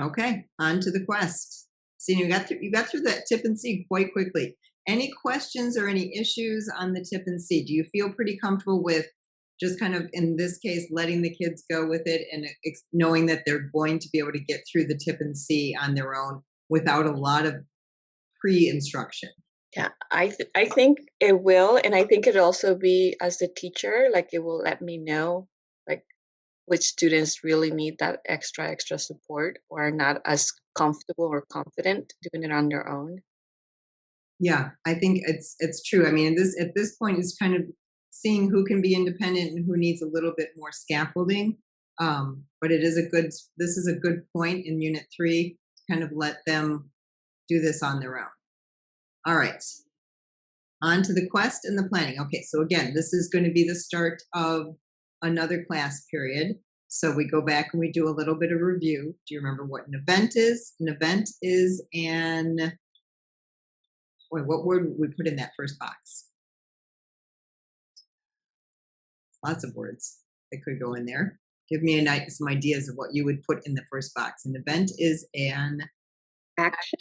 Okay, on to the quest. See, you got through that tip and see quite quickly. Any questions or any issues on the tip and see? Do you feel pretty comfortable with just kind of in this case letting the kids go with it and knowing that they're going to be able to get through the tip and see on their own without a lot of pre-instruction? Yeah, I think it will, and I think it'll also be as the teacher, like it will let me know like which students really need that extra support or are not as comfortable or confident doing it on their own. Yeah, I think it's true. I mean, this at this point is kind of seeing who can be independent and who needs a little bit more scaffolding. But it is a good. This is a good point in Unit 3 to kind of let them do this on their own. All right, on to the quest and the planning. Okay, so again, this is going to be the start of another class period. So we go back and we do a little bit of review. Do you remember what an event is? An event is an Boy, what word would we put in that first box? Lots of words that could go in there. Give me some ideas of what you would put in the first box. An event is an Action.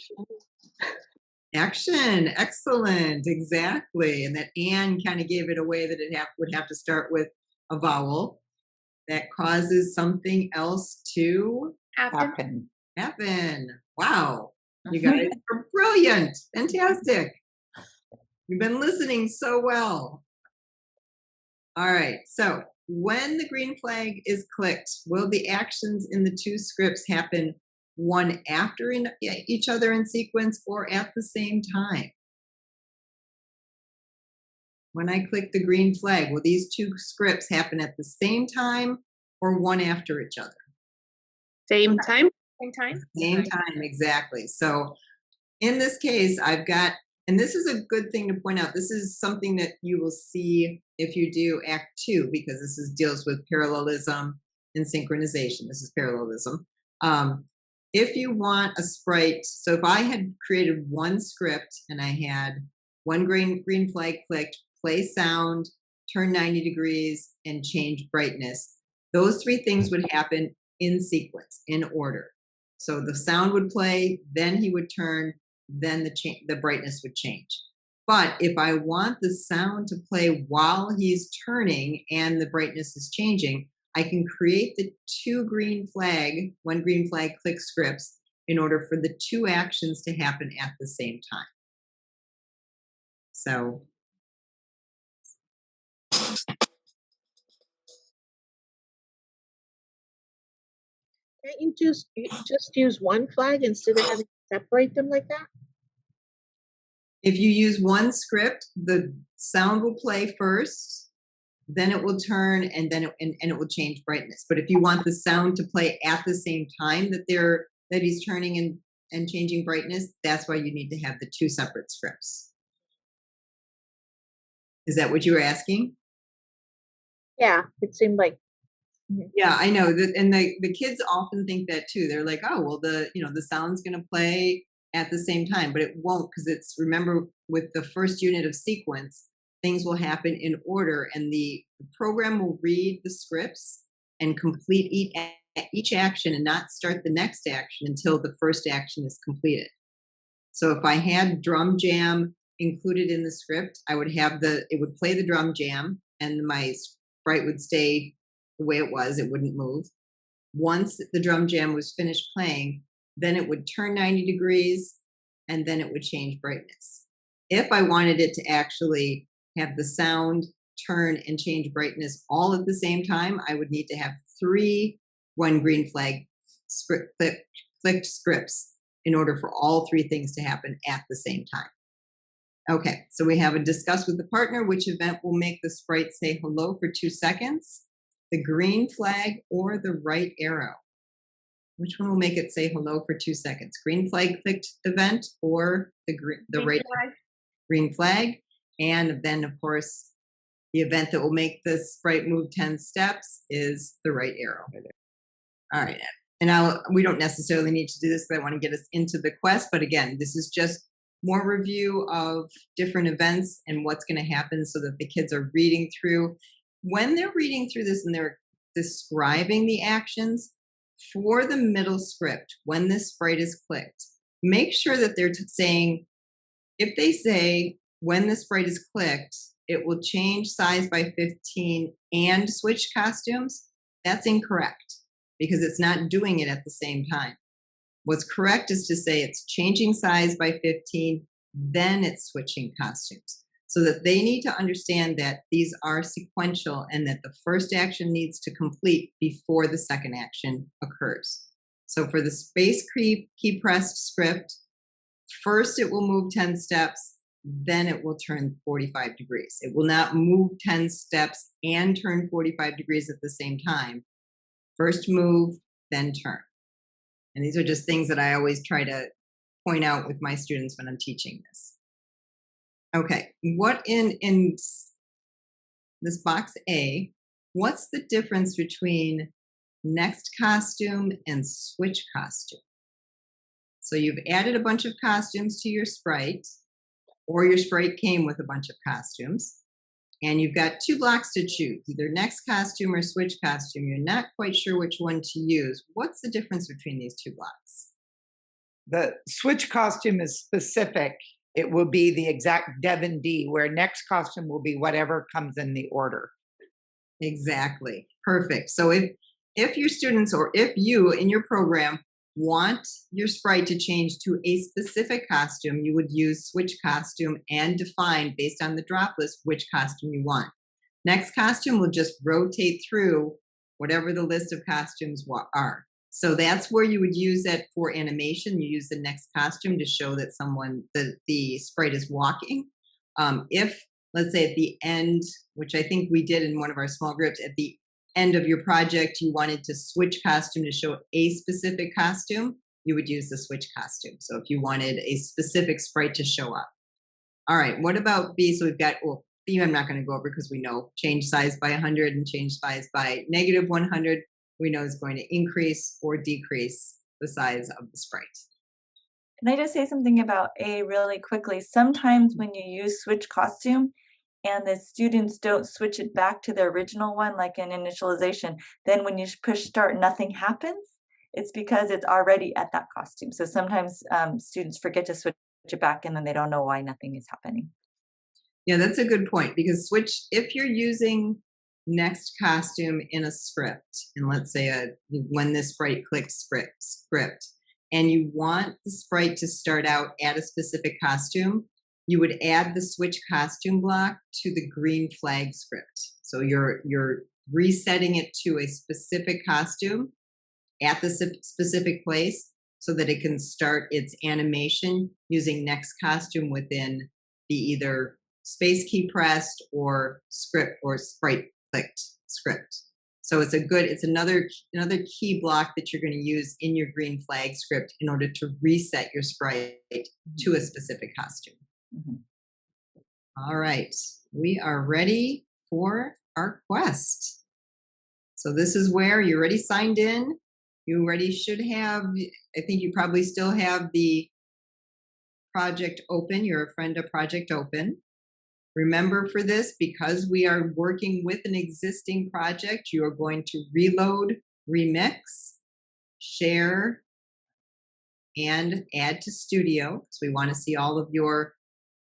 action. Excellent. Exactly. And that "and" kind of gave it away that would have to start with a vowel that causes something else to Happen. happen. Wow. You guys are brilliant. Fantastic. You've been listening so well. All right. So when the green flag is clicked, will the actions in the two scripts happen one after each other in sequence or at the same time? When I click the green flag, will these two scripts happen at the same time or one after each other? Same time? Same time? Same time, exactly. So in this case, I've got, and this is a good thing to point out. This is something that you will see if you do Act 2, because deals with parallelism and synchronization. This is parallelism. If you want a sprite, so if I had created one script and I had one green flag clicked, play sound, turn 90 degrees, and change brightness, those three things would happen in sequence, in order. So the sound would play, then he would turn, then the brightness would change. But if I want the sound to play while he's turning and the brightness is changing, I can create the one green flag click scripts in order for the two actions to happen at the same time. So Can't you just use one flag instead of having to separate them like that? if you use one script, the sound will play first, then it will turn, and then it will change brightness. But if you want the sound to play at the same time that he's turning and changing brightness, that's why you need to have the two separate scripts. Is that what you were asking? Yeah, it seemed like. Yeah, I know that, and the kids often think that too. They're like, "Oh, well, the sound's going to play at the same time," but it won't, because remember, with the first unit of sequence, things will happen in order, and the program will read the scripts and complete each action and not start the next action until the first action is completed. So if I had drum jam included in the script, I would have it would play the drum jam and my sprite would stay the way it was. It wouldn't move. Once the drum jam was finished playing, then it would turn 90 degrees and then it would change brightness. If I wanted it to actually have the sound, turn, and change brightness all at the same time, I would need to have one green flag clicked scripts in order for all three things to happen at the same time. Okay, so we have a discuss with the partner which event will make the sprite say hello for 2 seconds, the green flag or the right arrow. Which one will make it say hello for 2 seconds? Green flag clicked event or the right flag. Green flag? And then, of course, the event that will make the sprite move 10 steps is the right arrow. All right. And we don't necessarily need to do this, because I want to get us into the quest. But again, this is just more review of different events and what's going to happen so that the kids are reading through. When they're reading through this and they're describing the actions, for the middle script, when this sprite is clicked, make sure that they're saying, if they say, when the sprite is clicked, it will change size by 15 and switch costumes, that's incorrect because it's not doing it at the same time. What's correct is to say it's changing size by 15, then it's switching costumes. So that they need to understand that these are sequential and that the first action needs to complete before the second action occurs. So for the space key pressed script, first it will move 10 steps, then it will turn 45 degrees. It will not move 10 steps and turn 45 degrees at the same time. First move, then turn. And these are just things that I always try to point out with my students when I'm teaching this. Okay, what in this box A, what's the difference between next costume and switch costume? So you've added a bunch of costumes to your sprite, or your sprite came with a bunch of costumes, and you've got 2 blocks to choose, either next costume or switch costume. You're not quite sure which one to use. What's the difference between these 2 blocks? The switch costume is specific. It will be the exact Devin D, where next costume will be whatever comes in the order. Exactly. Perfect. So if your students or if you in your program want your sprite to change to a specific costume, you would use switch costume and define based on the drop list which costume you want. Next costume will just rotate through whatever the list of costumes are. So that's where you would use that for animation. You use the next costume to show that the sprite is walking. If, let's say at the end, which I think we did in one of our small groups, at the end of your project, you wanted to switch costume to show a specific costume, you would use the switch costume. So if you wanted a specific sprite to show up. All right, what about B? So we've got, well, B I'm not going to go over because we know change size by 100 and change size by negative 100. We know is going to increase or decrease the size of the sprite. Can I just say something about A really quickly? Sometimes when you use switch costume and the students don't switch it back to the original one, like in initialization, then when you push start, nothing happens. It's because it's already at that costume. So sometimes students forget to switch it back and then they don't know why nothing is happening. Yeah, that's a good point because if you're using next costume in a script, and let's say when this sprite clicks script, and you want the sprite to start out at a specific costume, you would add the switch costume block to the green flag script. So you're resetting it to a specific costume at the specific place so that it can start its animation using next costume within the either space key pressed or script or sprite clicked script. So it's another key block that you're going to use in your green flag script in order to reset your sprite to a specific costume. Mhm. All right, we are ready for our quest. So this is where you're already signed in. You already should have, I think you probably still have the project open, your Frenda project open. Remember for this, because we are working with an existing project, you are going to reload, remix, share, and add to Studio. So we want to see all of your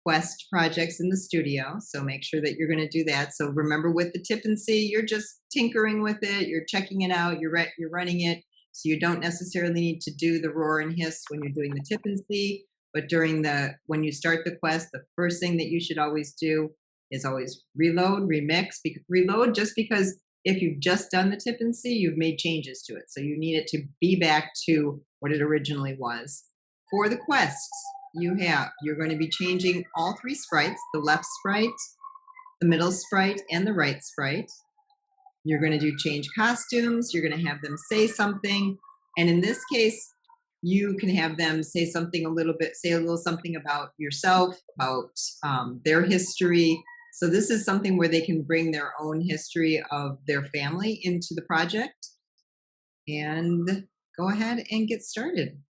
Quest projects in the Studio. So make sure that you're going to do that. So remember with the tip and see, you're just tinkering with it. You're checking it out. You're running it. So you don't necessarily need to do the roar and hiss when you're doing the tip and see. But when you start the quest, the first thing that you should always do is always reload, remix. Reload just because if you've just done the tip and see, you've made changes to it. So you need it to be back to what it originally was. For the quests, you're going to be changing all 3 sprites, the left sprite, the middle sprite, and the right sprite. You're going to do change costumes. You're going to have them say something. And in this case, you can have them say a little something about yourself, about their history. So this is something where they can bring their own history of their family into the project. And go ahead and get started.